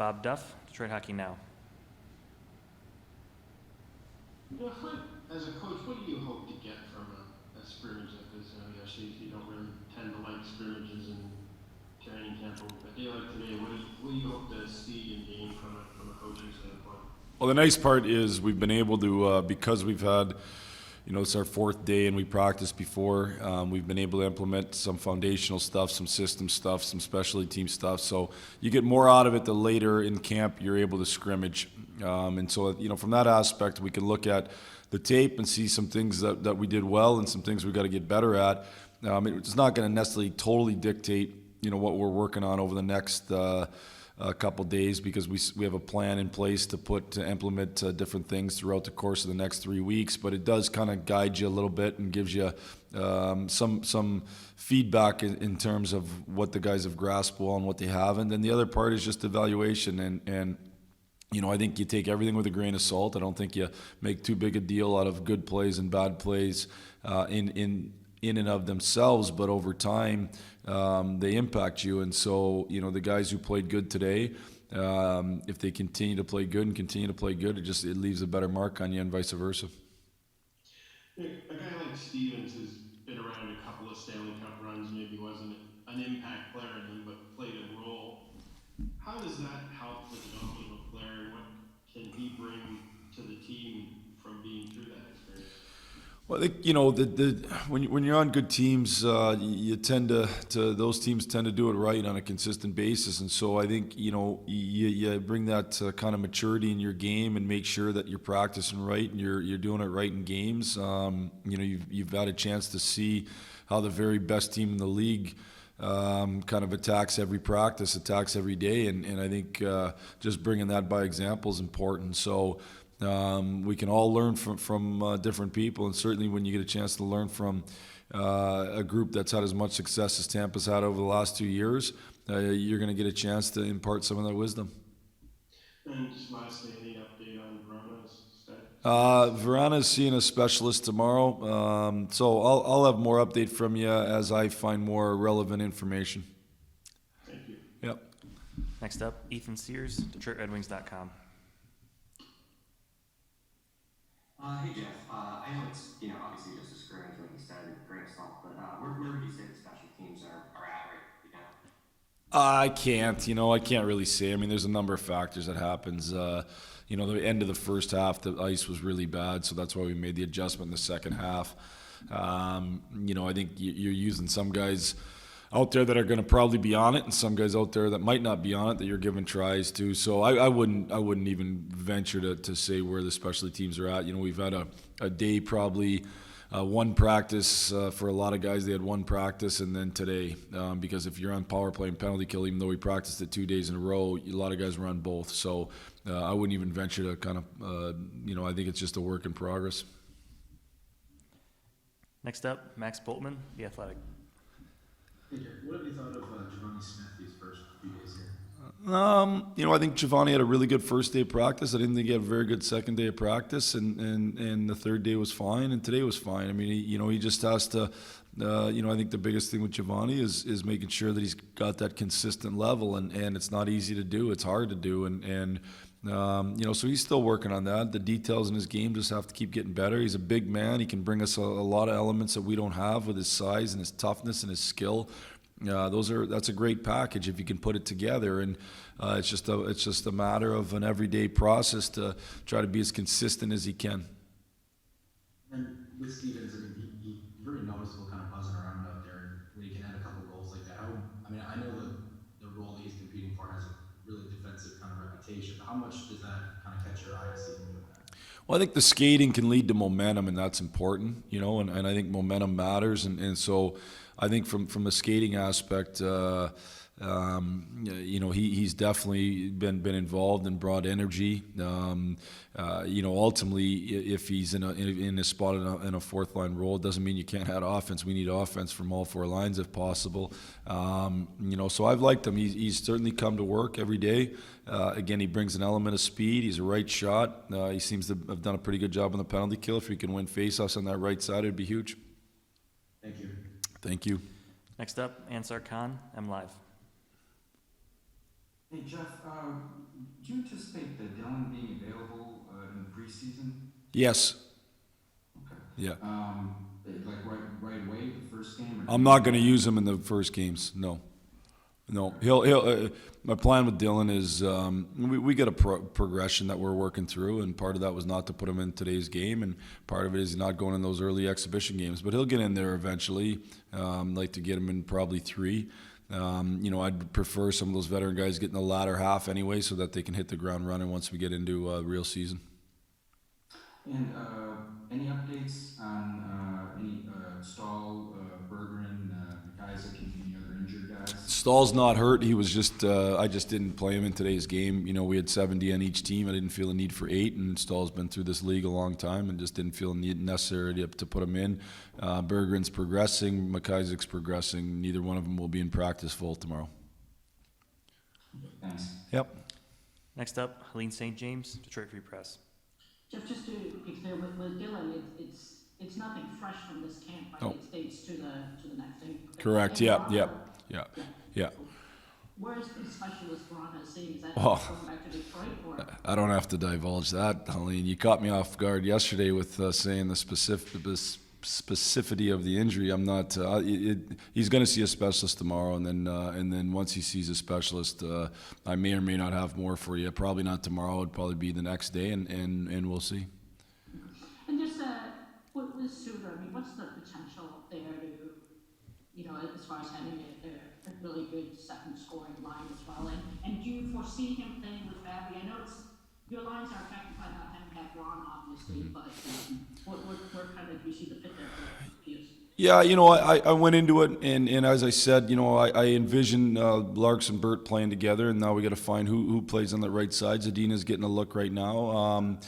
Bob Duff, Detroit Hockey Now. As a coach, what do you hope to get from a scrimmage like this? Usually you don't really tend to like scrimmages in training camp, but a day like today, what do you hope to see and gain from a coaching standpoint? Well, the nice part is we've been able to, because we've had, it's our fourth day and we practiced before, we've been able to implement some foundational stuff, some system stuff, some specialty team stuff. So you get more out of it the later in camp you're able to scrimmage. And so, from that aspect, we can look at the tape and see some things that we did well and some things we got to get better at. It's not going to necessarily totally dictate, what we're working on over the next a couple days, because we have a plan in place to implement different things throughout the course of the next 3 weeks. But it does kind of guide you a little bit and gives you some feedback in terms of what the guys have grasped well and what they haven't. And the other part is just evaluation and I think you take everything with a grain of salt. I don't think you make too big a deal out of good plays and bad plays in and of themselves, but over time they impact you. And so, the guys who played good today, if they continue to play good, it leaves a better mark on you, and vice versa. A guy like Stevens has been around a couple of Stanley Cup runs, maybe wasn't an impact player in them, but played a role. How does that help the development of a player, and what can he bring to the team from being through that experience? Well, I think when you're on good teams, you tend to those teams tend to do it right on a consistent basis, and so I think you bring that kind of maturity in your game and make sure that you're practicing right and you're doing it right in games. You've had a chance to see how the very best team in the league kind of attacks every practice, attacks every day, and I think just bringing that by example is important. So we can all learn from different people, and certainly when you get a chance to learn from a group that's had as much success as Tampa's had over the last 2 years, you're going to get a chance to impart some of that wisdom. And just lastly, any update on Verana's status? Verana's seeing a specialist tomorrow, so I'll have more update from you as I find more relevant information. Thank you. Yep. Next up, Ethan Sears, DetroitRedWings.com. Hey Jeff, I know it's obviously just a scrimmage, like you said, grain of salt, but where would you say the special teams are at right now? I can't really say. I mean, there's a number of factors that happens. The end of the first half, the ice was really bad, so that's why we made the adjustment in the second half. I think you're using some guys out there that are going to probably be on it, and some guys out there that might not be on it that you're giving tries to. So I wouldn't even venture to say where the specialty teams are at. We've had a day probably. One practice for a lot of guys. They had one practice, and then today, because if you're on power play and penalty kill, even though we practiced it 2 days in a row, a lot of guys were on both. So I wouldn't even venture to kind of, I think it's just a work in progress. Next up, Max Boltman, The Athletic. Hey, Jared, what have you thought of Giovanni Smith these first few days here? I think Giovanni had a really good first day of practice. I didn't think he had a very good second day of practice, and the third day was fine, and today was fine. I mean, he just has to, I think the biggest thing with Giovanni is making sure that he's got that consistent level, and it's not easy to do. It's hard to do, and so he's still working on that. The details in his game just have to keep getting better. He's a big man. He can bring us a lot of elements that we don't have with his size and his toughness and his skill. That's a great package if you can put it together, and it's just a matter of an everyday process to try to be as consistent as he can. And with Stevens, he very noticeable kind of buzzing around out there, and when he can add a couple goals like that. I know the role that he's competing for has a really defensive kind of reputation, but how much does that kind of catch your eye to see him doing that? Well, I think the skating can lead to momentum, and that's important, and I think momentum matters, and so I think from the skating aspect, he's definitely been involved and brought energy. Ultimately, if he's in a spot in a fourth line role, it doesn't mean you can't have offense. We need offense from all four lines if possible. So I've liked him. He's certainly come to work every day. Again, he brings an element of speed. He's a right shot. He seems to have done a pretty good job on the penalty kill. If he can win faceoffs on that right side, it'd be huge. Thank you. Thank you. Next up, Ansar Khan, MLive. Hey Jeff, do you anticipate Dylan being available in the preseason? Yes. Okay. Yeah. Like right away the first game, or do I'm you not think going to use him in the first games. No. No, he'll. My plan with Dylan is we get a progression that we're working through, and part of that was not to put him in today's game, and part of it is not going in those early exhibition games. But he'll get in there eventually. Like to get him in probably 3. I'd prefer some of those veteran guys get in the latter half anyway, so that they can hit the ground running once we get into real season. And any updates on any Stahl, Bergeron, McIsaac, and any other injured guys? Stahl's not hurt. He was just I just didn't play him in today's game. We had 70 on each team. I didn't feel a need for 8, and Stahl's been through this league a long time and just didn't feel necessary to put him in. Bergeron's progressing. McIsaac's progressing. Neither one of them will be in practice full tomorrow. Thanks. Yep. Next up, Helene St. James, Detroit Free Press. Jeff, just to be clear, with Dylan, it's nothing fresh from this camp, right? No. It dates to the next thing. Correct. Yeah. Yeah. Where's the specialist Ron has seen? Is that Oh. going back to Detroit, or? I don't have to divulge that, Helene. You caught me off guard yesterday with saying the specificity of the injury. I'm not. He's going to see a specialist tomorrow, and then once he sees a specialist, I may or may not have more for you. Probably not tomorrow. It'd probably be the next day, and we'll see. And just with Suter, I mean, what's the potential there to, as far as having a really good second scoring line as well? And do you foresee him playing with Babby? I know your lines are affected by not having had Ron, obviously, but where kind of do you see the fit there for Pius? Yeah, I went into it, and as I said, I envision Larks and Burt playing together, and now we got to find who plays on the right side. Zadina's getting a look right now.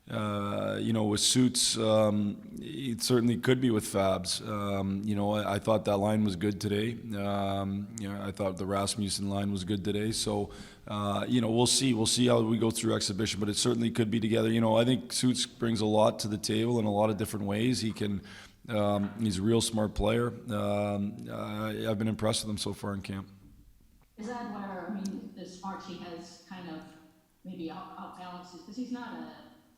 With Suits, it certainly could be with Fabs. I thought that line was good today. I thought the Rasmussen line was good today. So, we'll see. We'll see how we go through exhibition, but it certainly could be together. I think Suits brings a lot to the table in a lot of different ways. He can. He's a real smart player. I've been impressed with him so far in camp. Is that where, the smarts he has kind of maybe outbalances, because he's not a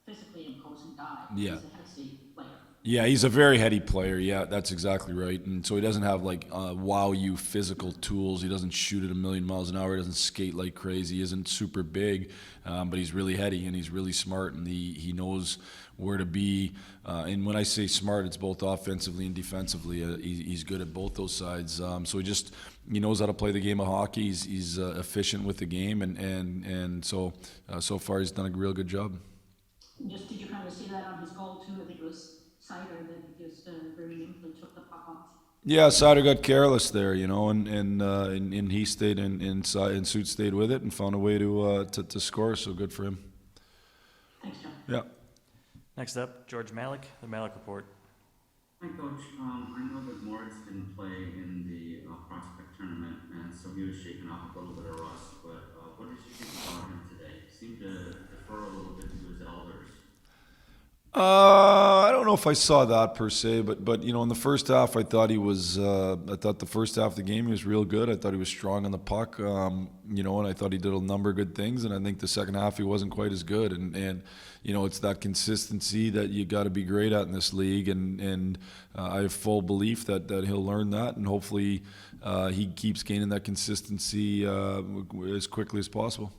physically imposing guy. Yeah. He's a healthy player. Yeah, he's a very heady player. Yeah, that's exactly right. And so he doesn't have wow you physical tools. He doesn't shoot at a million miles an hour. He doesn't skate like crazy. He isn't super big, but he's really heady and he's really smart, and he knows where to be. And when I say smart, it's both offensively and defensively. He's good at both those sides. So he knows how to play the game of hockey. He's efficient with the game, and so far he's done a real good job. Just did you kind of see that on his goal too? I think it was Sider that just very nimbly took the puck off. Yeah, Sider got careless there, and he stayed and Suit stayed with it and found a way to score. So good for him. Thanks, John. Yeah. Next up, George Malik, the Malik Report. Hi, Coach. I know that Moritz didn't play in the prospect tournament, and so he was shaking off a little bit of rust. But what did you think about him today? He seemed to defer a little bit to his elders. I don't know if I saw that per se, but in the first half, I thought he was. I thought the first half of the game he was real good. I thought he was strong on the puck, and I thought he did a number of good things. And I think the second half he wasn't quite as good. And it's that consistency that you got to be great at in this league. And I have full belief that he'll learn that, and hopefully he keeps gaining that consistency as quickly as possible.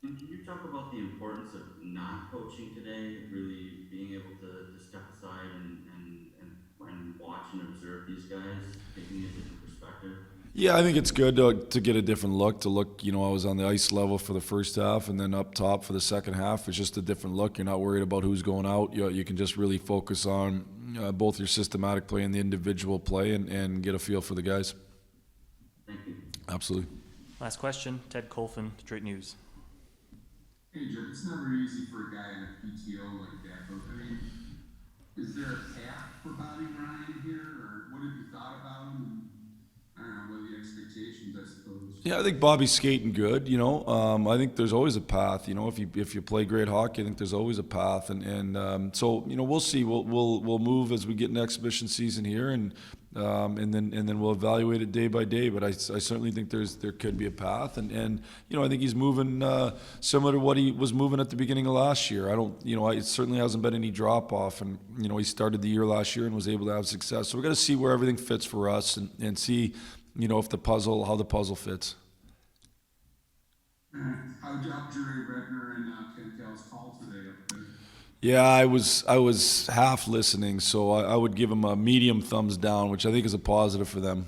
And can you talk about the importance of not coaching today, really being able to step aside and watch and observe these guys, taking a different perspective? Yeah, I think it's good to get a different look. I was on the ice level for the first half, and then up top for the second half. It's just a different look. You're not worried about who's going out. You can just really focus on both your systematic play and the individual play, and get a feel for the guys. Thank you. Absolutely. Last question, Ted Colfin, Detroit News. Hey, Jeff, it's never easy for a guy in a PTO like that, but is there a path for Bobby Ryan here, or what have you thought about him? And I don't know, what are the expectations, I suppose? Yeah, I think Bobby's skating good. I think there's always a path. If you play great hockey, I think there's always a path, and so we'll see. We'll move as we get into exhibition season here, and and then we'll evaluate it day by day. But I certainly think there could be a path, and I think he's moving similar to what he was moving at the beginning of last year. It certainly hasn't been any drop off, and he started the year last year and was able to have success. So we're going to see where everything fits for us, and see if how the puzzle fits. How'd Jerry Redner and Cantel's call today up there? Yeah, I was half listening, so I would give him a medium thumbs down, which I think is a positive for them.